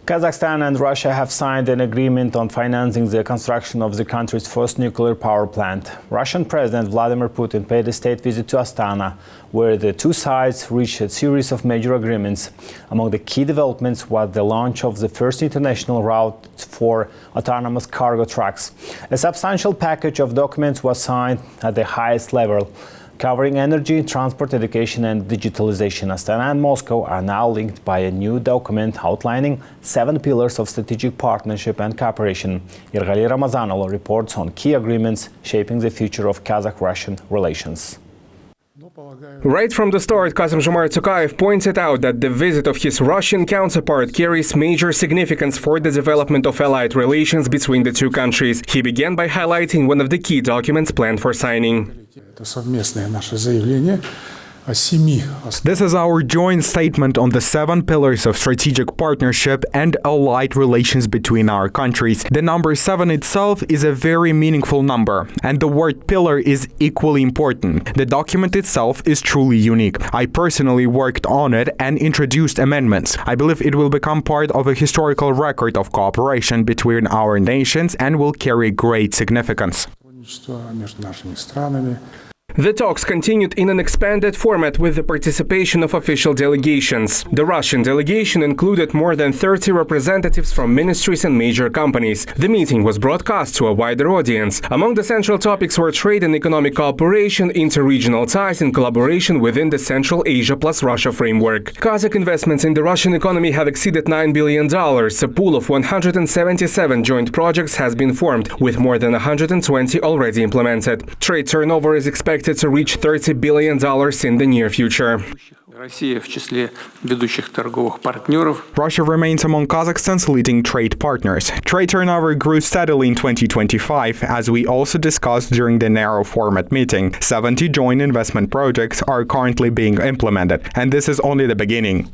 Kazakhstan and Russia have signed an agreement on financing the construction of the country's first nuclear power plant. Russian President Vladimir Putin paid a state visit to Astana, where the two sides reached a series of major agreements. Among the key developments was the launch of the first international route for autonomous cargo trucks. A substantial package of documents was signed at the highest level, covering energy, transport, education and digitalization. Astana and Moscow are now linked by a new document outlining 7 pillars of strategic partnership and cooperation. Irgali Ramazanoglu reports on key agreements shaping the future of Kazakh-Russian relations. Right from the start, Kassym-Jomart Tokayev pointed out that the visit of his Russian counterpart carries major significance for the development of allied relations between the two countries. He began by highlighting one of the key documents planned for signing. This is our joint statement on the 7 pillars of strategic partnership and allied relations between our countries. The number 7 itself is a very meaningful number, and the word pillar is equally important. The document itself is truly unique. I personally worked on it and introduced amendments. I believe it will become part of a historical record of cooperation between our nations and will carry great significance. The talks continued in an expanded format with the participation of official delegations. The Russian delegation included more than 30 representatives from ministries and major companies. The meeting was broadcast to a wider audience. Among the central topics were trade and economic cooperation, inter-regional ties and collaboration within the Central Asia plus Russia framework. Kazakh investments in the Russian economy have exceeded $9 billion. A pool of 177 joint projects has been formed, with more than 120 already implemented. Trade turnover is expected to reach $30 billion in the near future. Russia remains among Kazakhstan's leading trade partners. Trade turnover grew steadily in 2025, as we also discussed during the narrow format meeting. 70 joint investment projects are currently being implemented, and this is only the beginning.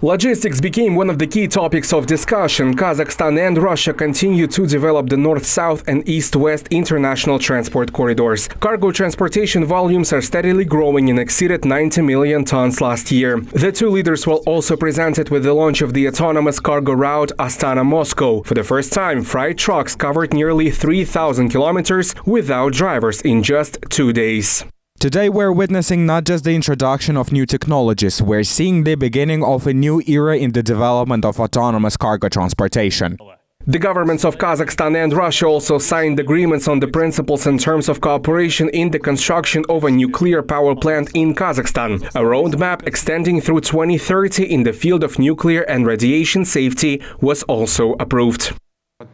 Logistics became one of the key topics of discussion. Kazakhstan and Russia continue to develop the north-south and east-west international transport corridors. Cargo transportation volumes are steadily growing and exceeded 90 million tons last year. The two leaders were also presented with the launch of the autonomous cargo route Astana-Moscow. For the first time, freight trucks covered nearly 3,000 kilometers without drivers in just 2 days. Today we're witnessing not just the introduction of new technologies, we're seeing the beginning of a new era in the development of autonomous cargo transportation. The governments of Kazakhstan and Russia also signed agreements on the principles and terms of cooperation in the construction of a nuclear power plant in Kazakhstan. A roadmap extending through 2030 in the field of nuclear and radiation safety was also approved. The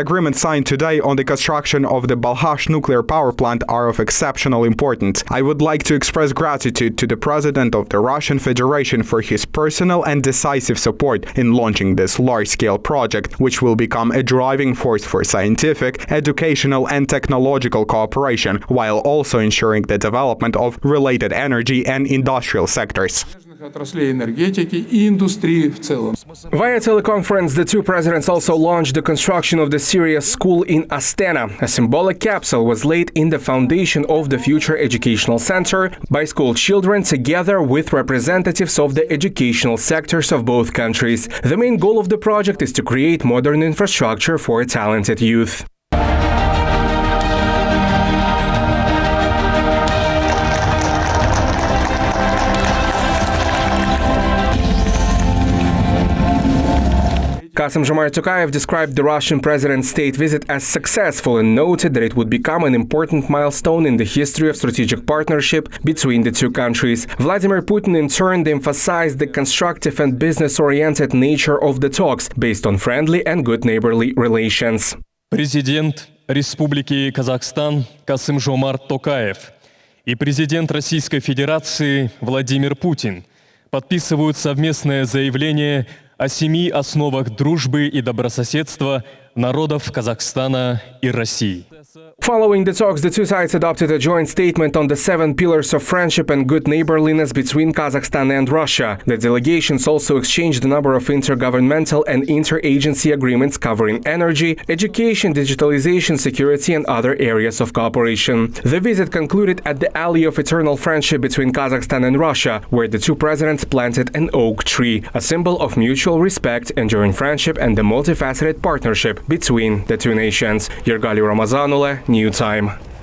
agreements signed today on the construction of the Balkhash nuclear power plant are of exceptional importance. I would like to express gratitude to the President of the Russian Federation for his personal and decisive support in launching this large-scale project, which will become a driving force for scientific, educational and technological cooperation, while also ensuring the development of related energy and industrial sectors. Via teleconference, the two presidents also launched the construction of the Syria School in Astana. A symbolic capsule was laid in the foundation of the future educational center by school children together with representatives of the educational sectors of both countries. The main goal of the project is to create modern infrastructure for talented youth. Kassym-Jomart Tokayev described the Russian president's state visit as successful and noted that it would become an important milestone in the history of strategic partnership between the two countries. Vladimir Putin in turn emphasized the constructive and business-oriented nature of the talks based on friendly and good neighborly relations. Президент Республики Казахстан Kassym-Jomart Tokayev и президент Российской Федерации Владимир Путин подписывают совместное заявление о 7 основах дружбы и добрососедства народов Казахстана и России. Following the talks, the two sides adopted a joint statement on the 7 pillars of friendship and good neighborliness between Kazakhstan and Russia. The delegations also exchanged a number of intergovernmental and interagency agreements covering energy, education, digitalization, security, and other areas of cooperation. The visit concluded at the Alley of Eternal Friendship between Kazakhstan and Russia, where the two presidents planted an oak tree, a symbol of mutual respect, enduring friendship, and the multifaceted partnership between the two nations. Yergali Ramazanule, New Time.